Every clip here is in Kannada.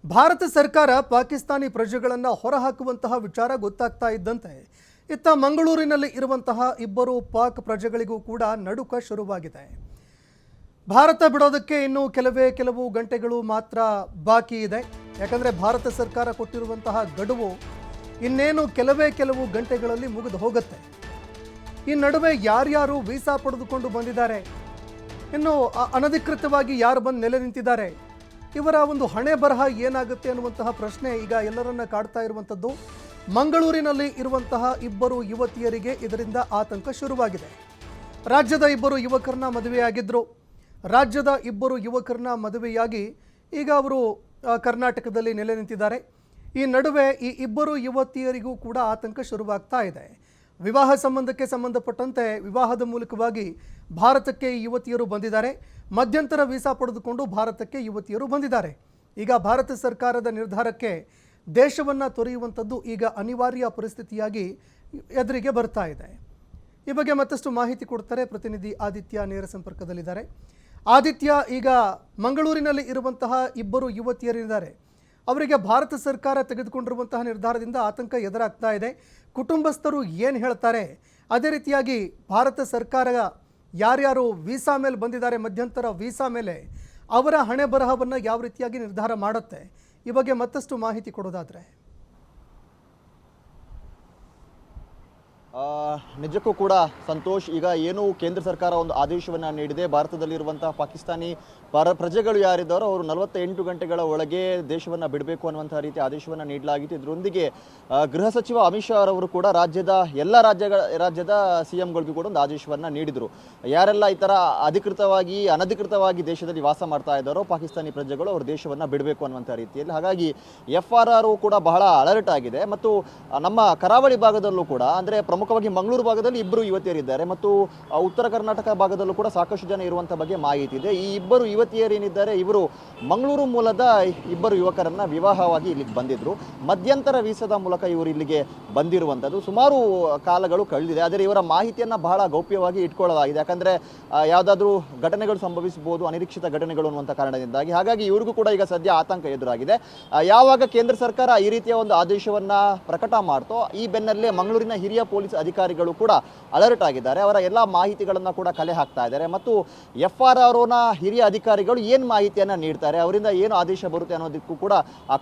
ಭಾರತ ಸರ್ಕಾರ ಪಾಕಿಸ್ತಾನಿ ಪ್ರಜೆಗಳನ್ನು ಹೊರಹಾಕುವಂತಹ ವಿಚಾರ ಗೊತ್ತಾಗ್ತಾ ಇದ್ದಂತೆ ಇತ್ತ ಮಂಗಳೂರಿನಲ್ಲಿ ಇರುವಂತಹ ಇಬ್ಬರು ಪಾಕ್ ಪ್ರಜೆಗಳಿಗೂ ಕೂಡ ನಡುಕ ಶುರುವಾಗಿದೆ. ಭಾರತ ಬಿಡೋದಕ್ಕೆ ಇನ್ನು ಕೆಲವು ಗಂಟೆಗಳು ಮಾತ್ರ ಬಾಕಿ ಇದೆ. ಯಾಕಂದರೆ ಭಾರತ ಸರ್ಕಾರ ಕೊಟ್ಟಿರುವಂತಹ ಗಡುವು ಇನ್ನೇನು ಕೆಲವು ಗಂಟೆಗಳಲ್ಲಿ ಮುಗಿದು ಹೋಗುತ್ತೆ. ಈ ನಡುವೆ ಯಾರ್ಯಾರು ವೀಸಾ ಪಡೆದುಕೊಂಡು ಬಂದಿದ್ದಾರೆ, ಇನ್ನು ಅನಧಿಕೃತವಾಗಿ ಯಾರು ಬಂದು ನೆಲೆ ನಿಂತಿದ್ದಾರೆ, ಇವರ ಒಂದು ಹಣೆ ಬರಹ ಏನಾಗುತ್ತೆ ಅನ್ನುವಂತಹ ಪ್ರಶ್ನೆ ಈಗ ಎಲ್ಲರನ್ನ ಕಾಡ್ತಾ ಇರುವಂಥದ್ದು. ಮಂಗಳೂರಿನಲ್ಲಿ ಇರುವಂತಹ ಇಬ್ಬರು ಯುವತಿಯರಿಗೆ ಇದರಿಂದ ಆತಂಕ ಶುರುವಾಗಿದೆ. ರಾಜ್ಯದ ಇಬ್ಬರು ಯುವಕರನ್ನ ಮದುವೆಯಾಗಿದ್ದರು. ರಾಜ್ಯದ ಇಬ್ಬರು ಯುವಕರನ್ನ ಮದುವೆಯಾಗಿ ಈಗ ಅವರು ಕರ್ನಾಟಕದಲ್ಲಿ ನೆಲೆ ನಿಂತಿದ್ದಾರೆ. ಈ ನಡುವೆ ಈ ಇಬ್ಬರು ಯುವತಿಯರಿಗೂ ಕೂಡ ಆತಂಕ ಶುರುವಾಗ್ತಾ ಇದೆ. ವಿವಾಹ ಸಂಬಂಧಕ್ಕೆ ಸಂಬಂಧಪಟ್ಟಂತೆ ವಿವಾಹದ ಮೂಲಕವಾಗಿ ಭಾರತಕ್ಕೆ ಈ ಯುವತಿಯರು ಬಂದಿದ್ದಾರೆ. ಮಧ್ಯಂತರ ವೀಸಾ ಪಡೆದುಕೊಂಡು ಭಾರತಕ್ಕೆ ಯುವತಿಯರು ಬಂದಿದ್ದಾರೆ. ಈಗ ಭಾರತ ಸರ್ಕಾರದ ನಿರ್ಧಾರಕ್ಕೆ ದೇಶವನ್ನು ತೊರೆಯುವಂಥದ್ದು ಈಗ ಅನಿವಾರ್ಯ ಪರಿಸ್ಥಿತಿಯಾಗಿ ಎದುರಿಗೆ ಬರ್ತಾ ಇದೆ. ಈ ಬಗ್ಗೆ ಮತ್ತಷ್ಟು ಮಾಹಿತಿ ಕೊಡ್ತಾರೆ ಪ್ರತಿನಿಧಿ ಆದಿತ್ಯ ನೇರ ಸಂಪರ್ಕದಲ್ಲಿದ್ದಾರೆ. ಆದಿತ್ಯ, ಈಗ ಮಂಗಳೂರಿನಲ್ಲಿ ಇರುವಂತಹ ಇಬ್ಬರು ಯುವತಿಯರಿದ್ದಾರೆ. ಅವರಿಗೆ ಭಾರತ ಸರ್ಕಾರ ತೆಗೆದುಕೊಂಡಿರುವಂತಹ ನಿರ್ಧಾರದಿಂದ ಆತಂಕ ಎದುರಾಗ್ತಾ ಇದೆ. ಕುಟುಂಬಸ್ಥರು ಏನು ಹೇಳ್ತಾರೆ, ಅದೇ ರೀತಿಯಾಗಿ ಭಾರತ ಸರ್ಕಾರ ಯಾರ್ಯಾರು ವೀಸಾ ಮೇಲೆ ಬಂದಿದ್ದಾರೆ, ಮಧ್ಯಂತರ ವೀಸಾ ಮೇಲೆ ಅವರ ಹಣೆ ಬರಹವನ್ನು ಯಾವ ರೀತಿಯಾಗಿ ನಿರ್ಧಾರ ಮಾಡುತ್ತೆ, ಈ ಬಗ್ಗೆ ಮತ್ತಷ್ಟು ಮಾಹಿತಿ ಕೊಡೋದಾದರೆ. ನಿಜಕ್ಕೂ ಕೂಡ ಸಂತೋಷ್, ಈಗ ಏನು ಕೇಂದ್ರ ಸರ್ಕಾರ ಒಂದು ಆದೇಶವನ್ನು ನೀಡಿದೆ, ಭಾರತದಲ್ಲಿರುವಂತಹ ಪಾಕಿಸ್ತಾನಿ ಪ್ರಜೆಗಳು ಯಾರಿದ್ದಾರೋ ಅವರು 48 ಗಂಟೆಗಳ ಒಳಗೆ ದೇಶವನ್ನು ಬಿಡಬೇಕು ಅನ್ನುವಂತಹ ರೀತಿ ಆದೇಶವನ್ನು ನೀಡಲಾಗಿತ್ತು. ಇದರೊಂದಿಗೆ ಗೃಹ ಸಚಿವ ಅಮಿತ್ ಶಾ ಅವರು ಕೂಡ ಎಲ್ಲ ರಾಜ್ಯದ ಸಿಎಂಗಳಿಗೂ ಕೂಡ ಒಂದು ಆದೇಶವನ್ನು ನೀಡಿದರು. ಯಾರೆಲ್ಲ ಈ ಥರ ಅನಧಿಕೃತವಾಗಿ ದೇಶದಲ್ಲಿ ವಾಸ ಮಾಡ್ತಾ ಇದ್ದಾರೋ ಪಾಕಿಸ್ತಾನಿ ಪ್ರಜೆಗಳು ಅವರು ದೇಶವನ್ನು ಬಿಡಬೇಕು ಅನ್ನುವಂಥ ರೀತಿಯಲ್ಲಿ. ಹಾಗಾಗಿ FRR ಕೂಡ ಬಹಳ ಅಲರ್ಟ್ ಆಗಿದೆ. ಮತ್ತು ನಮ್ಮ ಕರಾವಳಿ ಭಾಗದಲ್ಲೂ ಕೂಡ, ಅಂದರೆ ಪ್ರಮುಖವಾಗಿ ಮಂಗಳೂರು ಭಾಗದಲ್ಲಿ ಇಬ್ಬರು ಯುವತಿಯರಿದ್ದಾರೆ ಮತ್ತು ಉತ್ತರ ಕರ್ನಾಟಕ ಭಾಗದಲ್ಲೂ ಕೂಡ ಸಾಕಷ್ಟು ಜನ ಇರುವಂಥ ಬಗ್ಗೆ ಮಾಹಿತಿ ಇದೆ. ಈ ಇಬ್ಬರು ಯುವತಿಯರೇನಿದ್ದಾರೆ ಇವರು ಮಂಗಳೂರು ಮೂಲದ ಇಬ್ಬರು ಯುವಕರನ್ನ ವಿವಾಹವಾಗಿ ಇಲ್ಲಿಗೆ ಬಂದಿದ್ರು. ಮಧ್ಯಂತರ ವೀಸಾದ ಮೂಲಕ ಇವರು ಇಲ್ಲಿಗೆ ಬಂದಿರುವಂಥದ್ದು ಸುಮಾರು ಕಾಲಗಳು ಕಳೆದಿದೆ. ಆದರೆ ಇವರ ಮಾಹಿತಿಯನ್ನು ಬಹಳ ಗೌಪ್ಯವಾಗಿ ಇಟ್ಕೊಳ್ಳಲಾಗಿದೆ. ಯಾಕಂದರೆ ಯಾವುದಾದ್ರೂ ಘಟನೆಗಳು ಸಂಭವಿಸಬಹುದು, ಅನಿರೀಕ್ಷಿತ ಘಟನೆಗಳು ಅನ್ನುವಂಥ ಕಾರಣದಿಂದಾಗಿ. ಹಾಗಾಗಿ ಇವ್ರಿಗೂ ಕೂಡ ಈಗ ಸದ್ಯ ಆತಂಕ ಎದುರಾಗಿದೆ. ಯಾವಾಗ ಕೇಂದ್ರ ಸರ್ಕಾರ ಈ ರೀತಿಯ ಒಂದು ಆದೇಶವನ್ನು ಪ್ರಕಟ ಮಾಡ್ತೋ ಈ ಬೆನ್ನಲ್ಲೇ ಮಂಗಳೂರಿನ ಹಿರಿಯ ಪೊಲೀಸ್ ಅಧಿಕಾರಿಗಳು ಕೂಡ ಅಲರ್ಟ್ ಆಗಿದ್ದಾರೆ. ಅವರ ಎಲ್ಲ ಮಾಹಿತಿಗಳನ್ನು ಕೂಡ ಕಲೆ ಹಾಕ್ತಾ ಇದ್ದಾರೆ ಮತ್ತು FRRನ ಹಿರಿಯ ಅಧಿಕಾರಿಗಳು ಏನು ಮಾಹಿತಿಯನ್ನು ನೀಡ್ತಾರೆ, ಅವರಿಂದ ಏನು ಆದೇಶ ಬರುತ್ತೆ ಅನ್ನೋದಕ್ಕೂ ಕೂಡ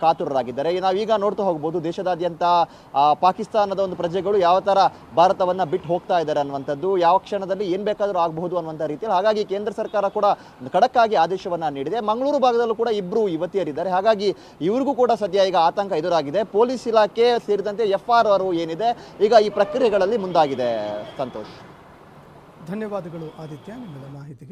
ಕಾತುರರಾಗಿದ್ದಾರೆ. ನಾವೀಗ ನೋಡ್ತಾ ಹೋಗ್ಬೋದು ದೇಶದಾದ್ಯಂತ ಪಾಕಿಸ್ತಾನದ ಒಂದು ಪ್ರಜೆಗಳು ಯಾವ ಥರ ಭಾರತವನ್ನು ಬಿಟ್ಟು ಹೋಗ್ತಾ ಇದ್ದಾರೆ ಅನ್ನುವಂಥದ್ದು, ಯಾವ ಕ್ಷಣದಲ್ಲಿ ಏನು ಬೇಕಾದರೂ ಆಗಬಹುದು ಅನ್ನುವಂಥ ರೀತಿಯಲ್ಲಿ. ಹಾಗಾಗಿ ಕೇಂದ್ರ ಸರ್ಕಾರ ಕೂಡ ಖಡಕ್ಕಾಗಿ ಆದೇಶವನ್ನು ನೀಡಿದೆ. ಮಂಗಳೂರು ಭಾಗದಲ್ಲೂ ಕೂಡ ಇಬ್ಬರು ಯುವತಿಯರಿದ್ದಾರೆ. ಹಾಗಾಗಿ ಇವ್ರಿಗೂ ಕೂಡ ಸದ್ಯ ಈಗ ಆತಂಕ ಎದುರಾಗಿದೆ. ಪೊಲೀಸ್ ಇಲಾಖೆ ಸೇರಿದಂತೆ FRR ಏನಿದೆ ಈಗ ಈ ಪ್ರಕ್ರಿಯೆಗಳಲ್ಲಿ ಮುಂದಾಗಿದೆ. ಸಂತೋಷ್, ಧನ್ಯವಾದಗಳು ಆದಿತ್ಯ ನಿಮ್ಮೆಲ್ಲ ಮಾಹಿತಿಗೆ.